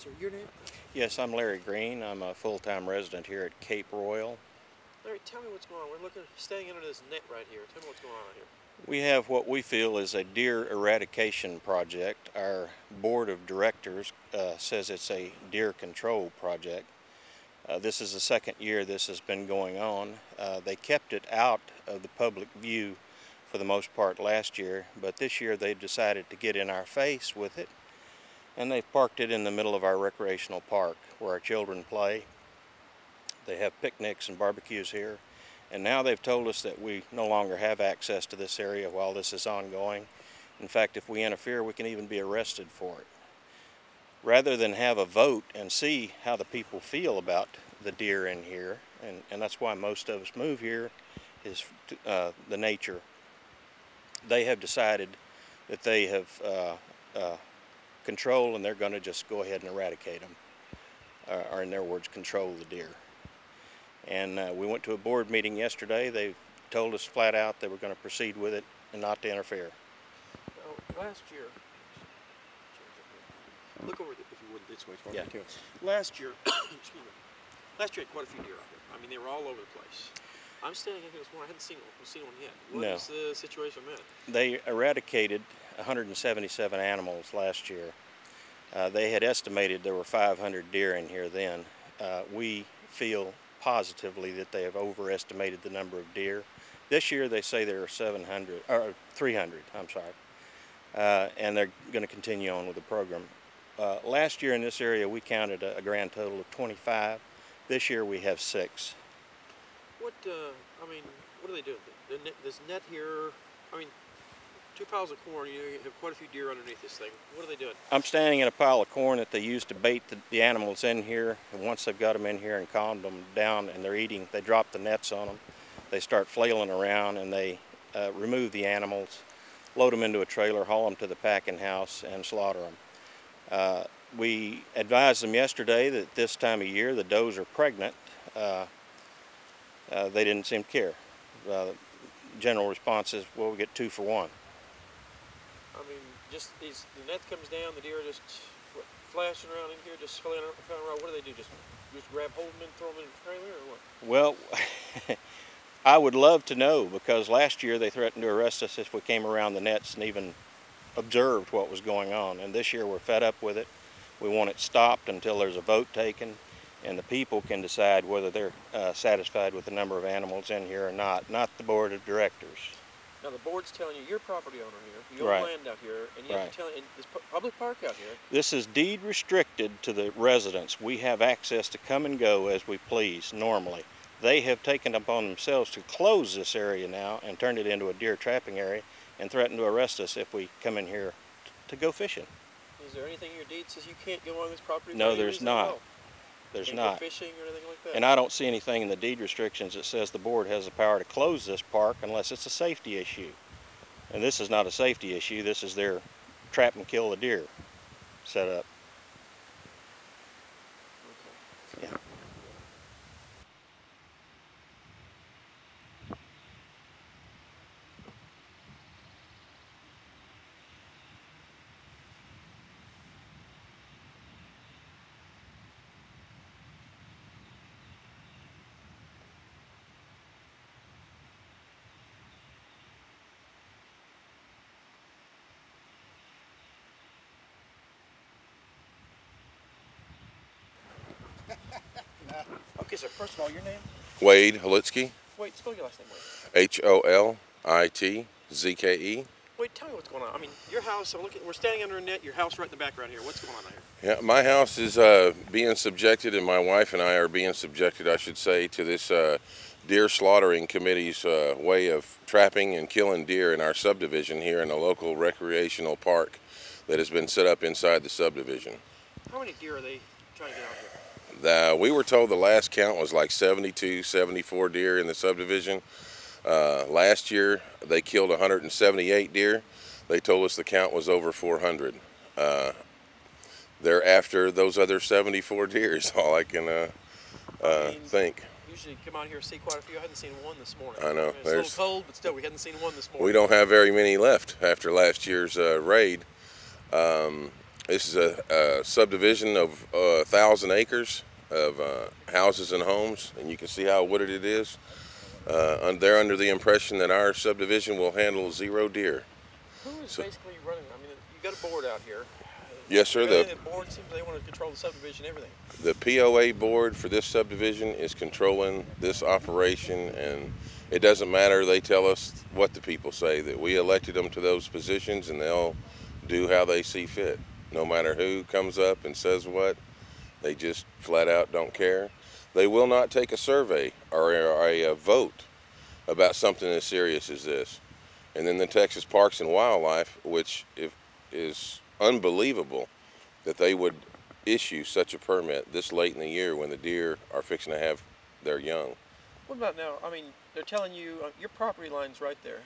sir. Your name? Yes, I'm Larry Green. I'm a full-time resident here at Cape Royale. Larry, tell me what's going on. We're staying under this net right here. Tell me what's going on out here. We have what we feel is a deer eradication project. Our board of directors says it's a deer control project. This is the second year this has been going on. They kept it out of the public view for the most part last year, but this year they've decided to get in our face with it, and they've parked it in the middle of our recreational park where our children play. They have picnics and barbecues here, and now they've told us that we no longer have access to this area while this is ongoing. In fact, if we interfere, we can even be arrested for it. Rather than have a vote and see how the people feel about the deer in here, and that's why most of us move here, is the nature. They have decided that they have control, and they're going to just go ahead and eradicate them, or in their words, control the deer. And we went to a board meeting yesterday. They told us flat out they were going to proceed with it and not to interfere. Last year, look over if you would this way. Yeah. Last year, excuse me. Last year I had quite a few deer out here. I mean, they were all over the place. I'm standing in here this morning. I hadn't seen one yet. What is the situation then? They eradicated 177 animals last year. They had estimated there were 500 deer in here then. We feel positively that they have overestimated the number of deer. This year they say there are 300, I'm sorry, and they're going to continue on with the program. Last year in this area we counted a grand total of 25. This year we have 6. I mean, what are they doing? This net here, I mean, 2 piles of corn, you have quite a few deer underneath this thing. What are they doing? I'm standing in a pile of corn that they use to bait the animals in here, and once they've got them in here and calmed them down and they're eating, they drop the nets on them. They start flailing around, and they remove the animals, load them into a trailer, haul them to the packing house, and slaughter them. We advised them yesterday that this time of year the does are pregnant. They didn't seem to care. General response is, well, we get 2 for 1. I mean, just the net comes down, the deer are just flashing around in here, just flailing around. What do they do? Just grab hold of them and throw them in the trailer, or what? Well, I would love to know, because last year they threatened to arrest us if we came around the nets and even observed what was going on. And this year we're fed up with it. We want it stopped until there's a vote taken, and the people can decide whether they're satisfied with the number of animals in here or not the board of directors. Now the board's telling you, you're property owner here, you own land out here, and you have to tell this public park out here. This is deed restricted to the residents. We have access to come and go as we please normally. They have taken upon themselves to close this area now and turn it into a deer trapping area and threaten to arrest us if we come in here to go fishing. Is there anything in your deed that says you can't go on this property? No, there's not. There's not. Fishing or anything like that? And I don't see anything in the deed restrictions that says the board has the power to close this park unless it's a safety issue. And this is not a safety issue. This is their trap and kill the deer set up. Okay. Yeah. Okay, so first of all, your name? Wade Holitsky. Wait, spell your last name, Wade. Hollitzke. Wait, tell me what's going on. I mean, your house, so we're standing under a net, your house right in the background here. What's going on out here? Yeah, my house is being subjected, and my wife and I are being subjected, I should say, to this deer slaughtering committee's way of trapping and killing deer in our subdivision here in a local recreational park that has been set up inside the subdivision. How many deer are they trying to get out here? We were told the last count was like 72, 74 deer in the subdivision. Last year they killed 178 deer. They told us the count was over 400. They're after those other 74 deer is all I can think. Usually come out here and see quite a few. I hadn't seen one this morning. I know. It's a little cold, but still we hadn't seen one this morning. We don't have very many left after last year's raid. This is a subdivision of 1,000 acres of houses and homes, and you can see how wooded it is. They're under the impression that our subdivision will handle 0 deer. Who is basically running? I mean, you got a board out here. Yes, sir. The board seems they want to control the subdivision, everything. The POA board for this subdivision is controlling this operation, and it doesn't matter. They tell us what the people say, that we elected them to those positions, and they'll do how they see fit. No matter who comes up and says what, they just flat out don't care. They will not take a survey or a vote about something as serious as this. And then the Texas Parks and Wildlife, which is unbelievable that they would issue such a permit this late in the year when the deer are fixing to have their young. What about now? I mean, they're telling you your property line's right there.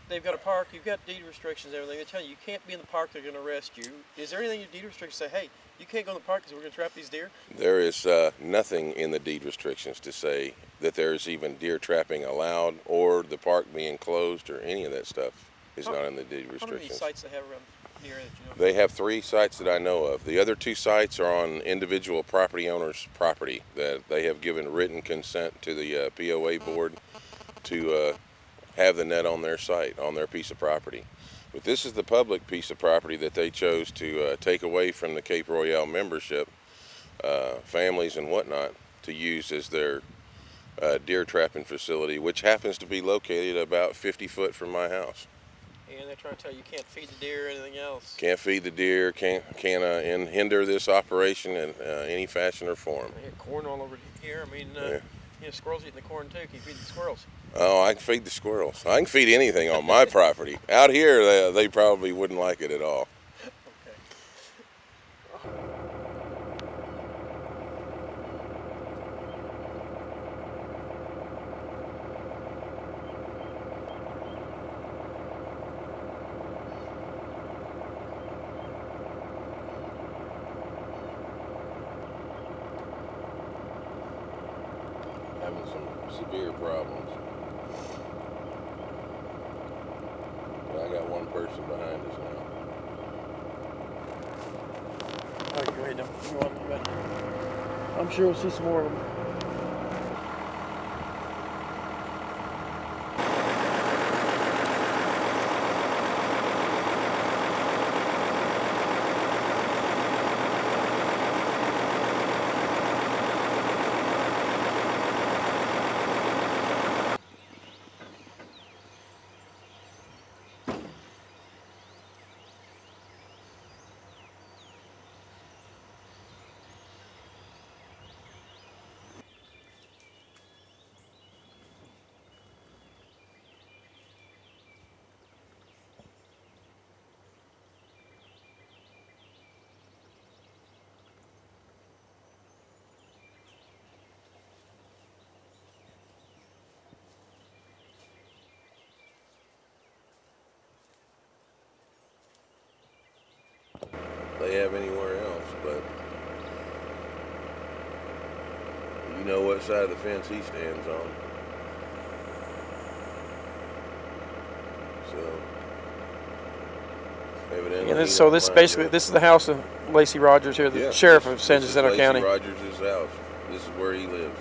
They've got a park, you've got deed restrictions and everything. They're telling you can't be in the park, they're going to arrest you. Is there anything in your deed restrictions say, hey, you can't go in the park because we're going to trap these deer? There is nothing in the deed restrictions to say that there's even deer trapping allowed or the park being closed or any of that stuff is not in the deed restrictions. How many sites they have around the area that you know? They have 3 sites that I know of. The other 2 sites are on individual property owners' property that they have given written consent to the POA board to have the net on their site, on their piece of property. But this is the public piece of property that they chose to take away from the Cape Royale membership, families and whatnot, to use as their deer trapping facility, which happens to be located about 50 foot from my house. And they're trying to tell you can't feed the deer or anything else. Can't feed the deer, can't hinder this operation in any fashion or form. I hear corn all over here. I mean, Yeah. you know, squirrels eating the corn too. Can you feed the squirrels? Oh, I can feed the squirrels. I can feed anything on my property. Out here, they probably wouldn't like it at all. Having some severe problems. But I got one person behind us now. All right, go ahead now. You want me back? I'm sure we'll see some more of them. They have anywhere else, but you know what side of the fence he stands on. So evidently. And so this basically, this is the house of Lacey Rogers here, the sheriff of San Jacinto County. Lacey Rogers' house. This is where he lives.